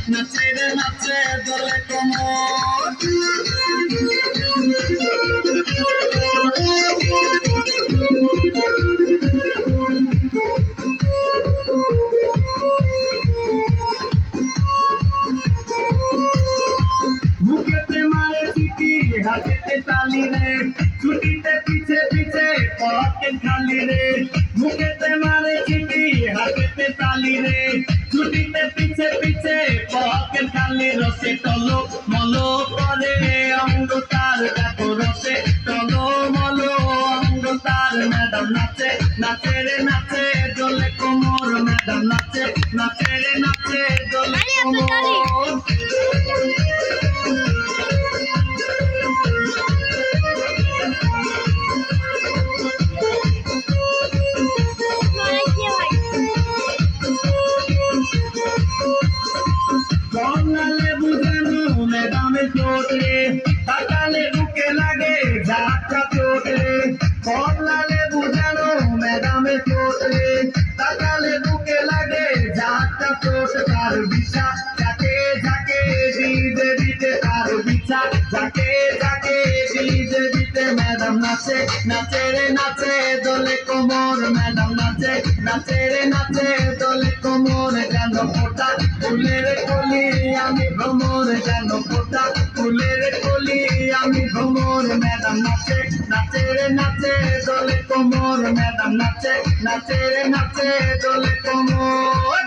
নাচে রে নাচে দোলে কোমর বুকেতে মারে চিঠি হাতেতে তালি রে ছুটিতে পিছে পিছে পকেট খালি রে বুকেতে মারে চিঠি হাতেতে তালি রে ছুটিতে পিছে পিছে পকেট খালি রসে টলো মলো করে অঙ্গ তার দেখো রসে টলো মলো অঙ্গ তার ম্যাডাম নাচে নাচে রে নাচে দোলে কোমর ম্যাডাম নাচে নাচে রে নাচে দোলে কোমর কমলালে বুঝানো ম্যাডামের চোটে তাকালে বুকে লাগে ঝাঁকা চোটে কমলালে বুঝানো ম্যাডামের চোটে তাকালে বুকে লাগে ঝাঁকা চোট তার বিছা যাকে যাকে দিতে দিতে তার বিছা যাকে যাকে দিতে দিতে ম্যাডাম নাচে নাচে রে নাচে দোলে কোমর ম্যাডাম নাচে নাচে রে নাচে দোলে কোমর যেন ফোটা ফুলের কলি আমি ভ্রমর যেন ফোটা ফুলের কলি আমি ভ্রমর ম্যাডাম নাচে নাচে রে নাচে দোলে কোমর ম্যাডাম নাচে নাচে রে নাচে দোলে কোমর